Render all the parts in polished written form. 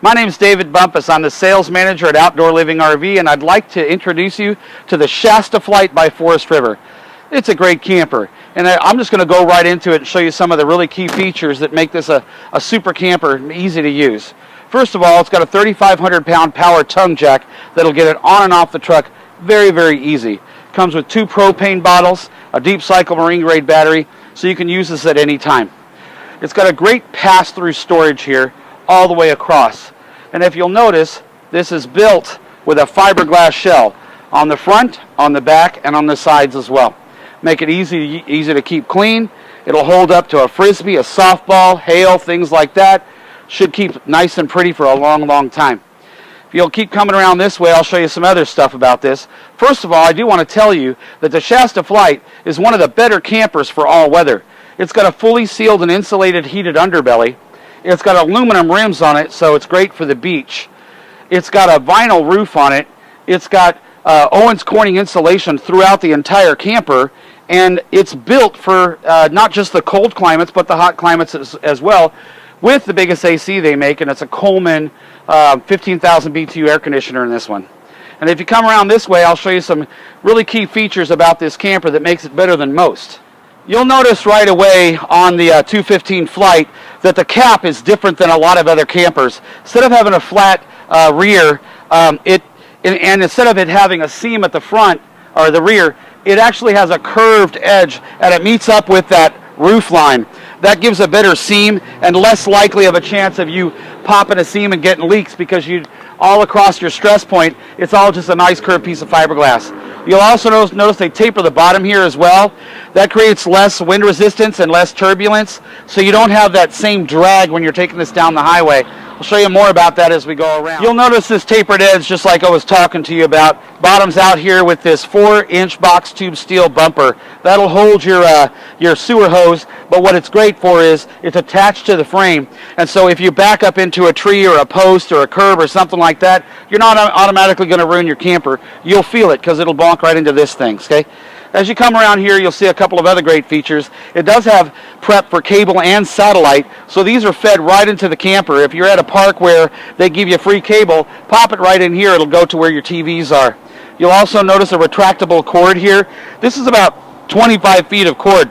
My name is David Bumpus. I'm the sales manager at Outdoor Living RV, and I'd like to introduce you to the Shasta Flyte by Forest River. It's a great camper, and I'm just going to go right into it and show you some of the really key features that make this a super camper, easy to use. First of all, it's got a 3,500 pound power tongue jack that'll get it on and off the truck very, very easy. Comes with 2 propane bottles, a deep cycle marine grade battery, so you can use this at any time. It's got a great pass-through storage here all the way across. And if you'll notice, this is built with a fiberglass shell on the front, on the back, and on the sides as well. Make it easy to keep clean. It'll hold up to a frisbee, a softball, hail, things like that. Should keep nice and pretty for a long, long time. If you'll keep coming around this way, I'll show you some other stuff about this. First of all, I do want to tell you that the Shasta Flyte is one of the better campers for all weather. It's got a fully sealed and insulated heated underbelly. It's got aluminum rims on it, so it's great for the beach. It's got a vinyl roof on it. It's got Owens Corning insulation throughout the entire camper, and it's built for not just the cold climates, but the hot climates as well, with the biggest AC they make, and it's a Coleman 15,000 BTU air conditioner in this one. And if you come around this way, I'll show you some really key features about this camper that makes it better than most. You'll notice right away on the 215 Flyte that the cap is different than a lot of other campers. Instead of having a flat rear, and instead of it having a seam at the front or the rear, it actually has a curved edge, and it meets up with that roof line. That gives a better seam and less likely of a chance of you popping a seam and getting leaks, because all across your stress point, it's all just a nice curved piece of fiberglass. You'll also notice they taper the bottom here as well. That creates less wind resistance and less turbulence, so you don't have that same drag when you're taking this down the highway. I'll show you more about that as we go around. You'll notice this tapered edge, just like I was talking to you about. Bottoms out here with this 4-inch box tube steel bumper. That'll hold your sewer hose, but what it's great for is it's attached to the frame, and so if you back up into a tree or a post or a curb or something like that, you're not automatically going to ruin your camper. You'll feel it because it'll bonk right into this thing, okay? As you come around here, you'll see a couple of other great features. It does have prep for cable and satellite, so these are fed right into the camper. If you're at a park where they give you free cable, pop it right in here. It'll go to where your TVs are. You'll also notice a retractable cord here. This is about 25 feet of cord,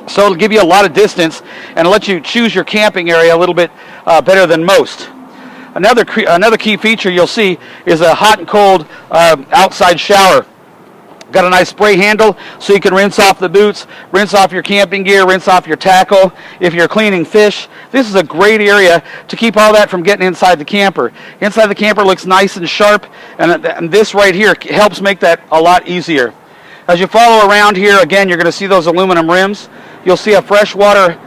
so it'll give you a lot of distance and let you choose your camping area a little bit better than most. Another key feature you'll see is a hot and cold outside shower. Got a nice spray handle so you can rinse off the boots, rinse off your camping gear, rinse off your tackle. If you're cleaning fish, this is a great area to keep all that from getting inside the camper. Inside the camper looks nice and sharp, and this right here helps make that a lot easier. As you follow around here, again, you're going to see those aluminum rims. You'll see a freshwater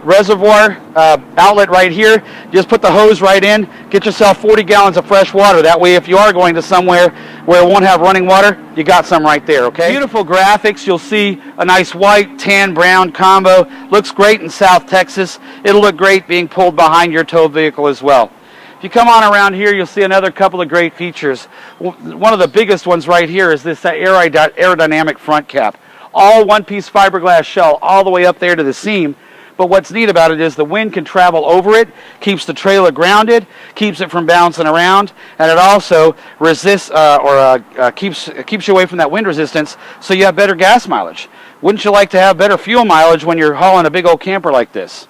reservoir outlet right here. Just put the hose right in, get yourself 40 gallons of fresh water. That way, if you are going to somewhere where it won't have running water, you got some right there, okay? Beautiful graphics. You'll see a nice white, tan, brown combo. Looks great in South Texas. It'll look great being pulled behind your tow vehicle as well. If you come on around here, you'll see another couple of great features. One of the biggest ones right here is this aerodynamic front cap. All one-piece fiberglass shell all the way up there to the seam. But what's neat about it is the wind can travel over it, keeps the trailer grounded, keeps it from bouncing around, and it also resists keeps you away from that wind resistance, so you have better gas mileage. Wouldn't you like to have better fuel mileage when you're hauling a big old camper like this?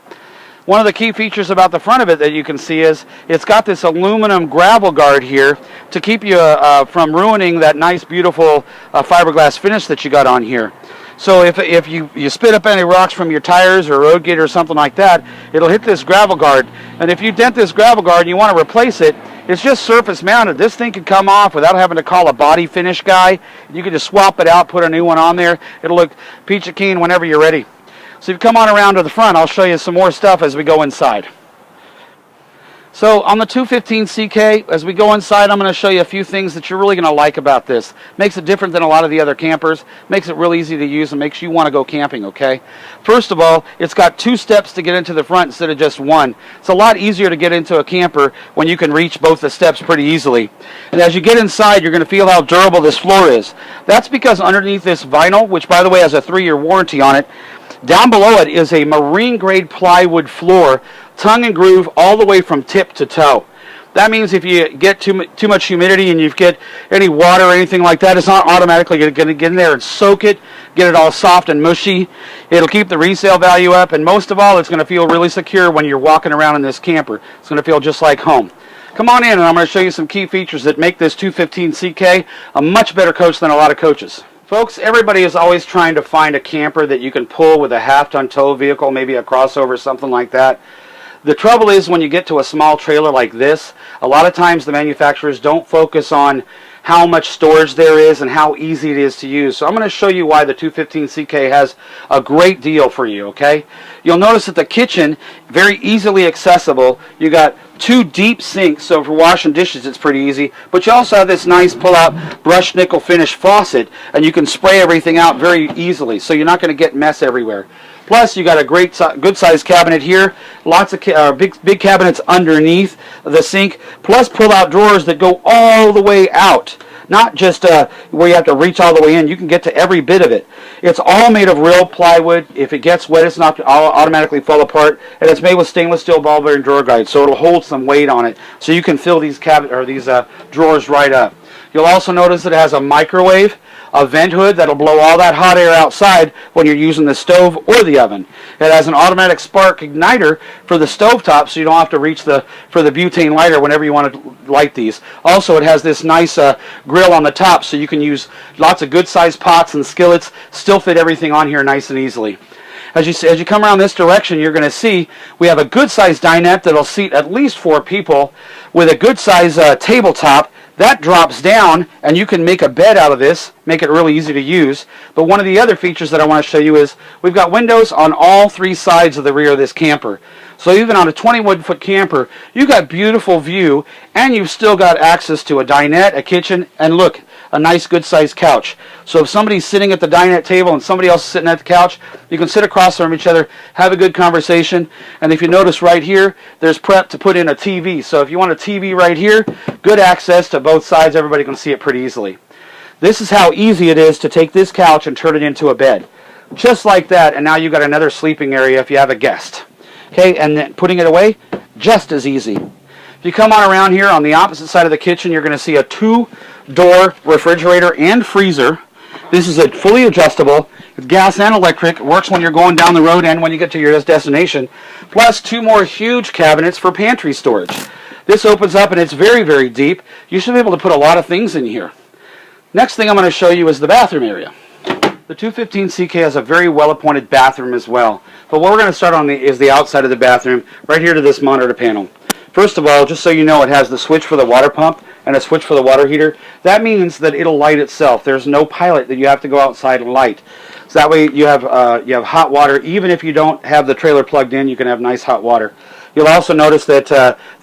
One of the key features about the front of it that you can see is it's got this aluminum gravel guard here to keep you from ruining that nice, beautiful fiberglass finish that you got on here. So if you spit up any rocks from your tires or road gate or something like that, it'll hit this gravel guard. And if you dent this gravel guard and you want to replace it, it's just surface mounted. This thing can come off without having to call a body finish guy. You can just swap it out, put a new one on there. It'll look peachy keen whenever you're ready. So if you come on around to the front, I'll show you some more stuff as we go inside. So on the 215 CK, as we go inside, I'm going to show you a few things that you're really going to like about this. Makes it different than a lot of the other campers. Makes it real easy to use and makes you want to go camping, okay? First of all, it's got 2 steps to get into the front instead of just 1. It's a lot easier to get into a camper when you can reach both the steps pretty easily. And as you get inside, you're going to feel how durable this floor is. That's because underneath this vinyl, which by the way has a 3-year warranty on it, Down below it is a marine grade plywood floor, tongue and groove all the way from tip to toe. That means if you get too much humidity and you get any water or anything like that, it's not automatically going to get in there and soak it, get it all soft and mushy. It'll keep the resale value up, and most of all, it's going to feel really secure when you're walking around in this camper. It's going to feel just like home. Come on in, and I'm going to show you some key features that make this 215 CK a much better coach than a lot of coaches. Folks, everybody is always trying to find a camper that you can pull with a half-ton tow vehicle, maybe a crossover, something like that. The trouble is when you get to a small trailer like this, a lot of times the manufacturers don't focus on how much storage there is and how easy it is to use. So I'm going to show you why the 215 CK has a great deal for you, okay? You'll notice that the kitchen, very easily accessible. You got 2 deep sinks, so for washing dishes it's pretty easy. But you also have this nice pull-out brushed nickel finish faucet, and you can spray everything out very easily, so you're not going to get mess everywhere. Plus, you got a great, good-sized cabinet here. Lots of big cabinets underneath the sink. Plus, pull-out drawers that go all the way out. Not just where you have to reach all the way in. You can get to every bit of it. It's all made of real plywood. If it gets wet, it's not automatically fall apart. And it's made with stainless steel ball bearing drawer guides, so it'll hold some weight on it. So you can fill these drawers right up. You'll also notice that it has a microwave, a vent hood that'll blow all that hot air outside when you're using the stove or the oven. It has an automatic spark igniter for the stovetop, so you don't have to reach for the butane lighter whenever you want to light these. Also, it has this nice grill on the top, so you can use lots of good-sized pots and skillets, still fit everything on here nice and easily. As you come around this direction, you're going to see we have a good-sized dinette that'll seat at least 4 people with a good-sized tabletop. That drops down, and you can make a bed out of this, make it really easy to use. But one of the other features that I want to show you is we've got windows on all 3 sides of the rear of this camper. So even on a 21-foot camper, you've got beautiful view, and you've still got access to a dinette, a kitchen, and look, a nice good-sized couch. So if somebody's sitting at the dinette table and somebody else is sitting at the couch, you can sit across from each other, have a good conversation. And if you notice right here, there's prep to put in a TV. So if you want a TV right here, good access to both sides. Everybody can see it pretty easily. This is how easy it is to take this couch and turn it into a bed. Just like that, and now you've got another sleeping area if you have a guest. Okay, and then putting it away, just as easy. If you come on around here on the opposite side of the kitchen, you're going to see a 2-door refrigerator and freezer. This is a fully adjustable, it's gas and electric. It works when you're going down the road and when you get to your destination. Plus 2 more huge cabinets for pantry storage. This opens up and it's very, very deep. You should be able to put a lot of things in here. Next thing I'm going to show you is the bathroom area. The 215 CK has a very well-appointed bathroom as well. But what we're going to start on is the outside of the bathroom, right here to this monitor panel. First of all, just so you know, it has the switch for the water pump and a switch for the water heater. That means that it'll light itself. There's no pilot that you have to go outside and light. So that way you have hot water. Even if you don't have the trailer plugged in, you can have nice hot water. You'll also notice that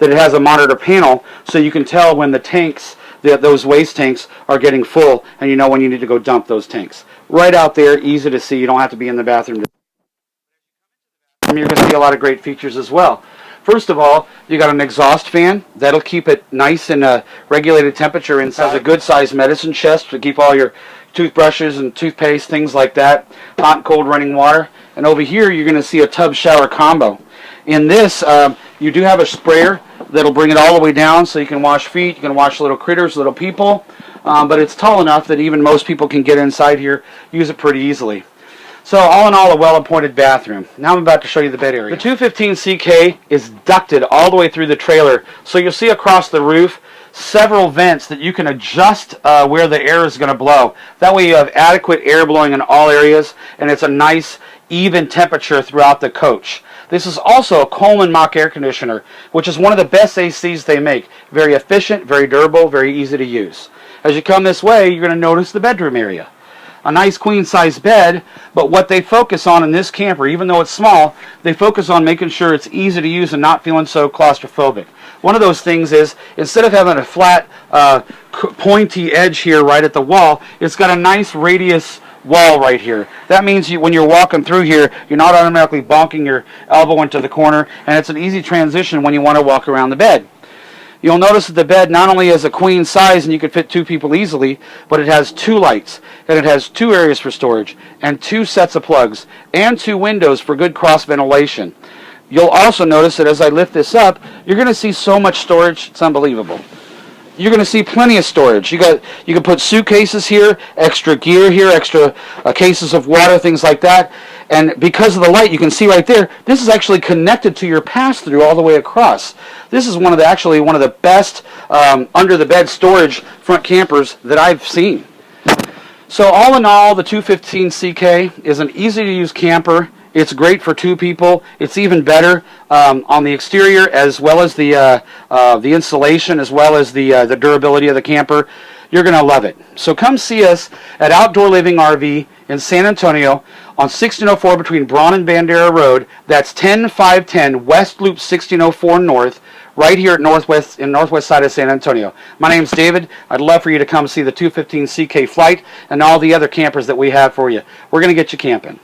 it has a monitor panel, so you can tell when the tanks, those waste tanks, are getting full, and you know when you need to go dump those tanks. Right out there, easy to see. You don't have to be in the bathroom. You're going to see a lot of great features as well. First of all, you got an exhaust fan that'll keep it nice and regulated temperature inside. It has a good-sized medicine chest to keep all your toothbrushes and toothpaste, things like that, hot and cold running water. And over here, you're going to see a tub shower combo. In this, you do have a sprayer that'll bring it all the way down, so you can wash feet, you can wash little critters, little people. But it's tall enough that even most people can get inside here, use it pretty easily. So all in all, a well-appointed bathroom. Now I'm about to show you the bed area. The 215 CK is ducted all the way through the trailer. So you'll see across the roof several vents that you can adjust where the air is going to blow. That way you have adequate air blowing in all areas, and it's a nice, even temperature throughout the coach. This is also a Coleman Mach air conditioner, which is one of the best ACs they make. Very efficient, very durable, very easy to use. As you come this way, you're going to notice the bedroom area. A nice queen-size bed, but what they focus on in this camper, even though it's small, they focus on making sure it's easy to use and not feeling so claustrophobic. One of those things is, instead of having a flat, pointy edge here right at the wall, it's got a nice radius wall right here. That means when you're walking through here, you're not automatically bonking your elbow into the corner, and it's an easy transition when you want to walk around the bed. You'll notice that the bed not only is a queen size and you could fit 2 people easily, but it has 2 lights, and it has 2 areas for storage, and 2 sets of plugs, and 2 windows for good cross ventilation. You'll also notice that as I lift this up, you're going to see so much storage, it's unbelievable. You're going to see plenty of storage. You can put suitcases here, extra gear here, extra cases of water, things like that. And because of the light, you can see right there, this is actually connected to your pass-through all the way across. This is actually one of the best under-the-bed storage front campers that I've seen. So all in all, the 215 CK is an easy-to-use camper. It's great for 2 people. It's even better on the exterior, as well as the insulation, as well as the durability of the camper. You're going to love it. So come see us at Outdoor Living RV in San Antonio on 1604 between Braun and Bandera Road. That's 10510 West Loop 1604 North, right here at northwest side of San Antonio. My name's David. I'd love for you to come see the 215 CK Flyte and all the other campers that we have for you. We're going to get you camping.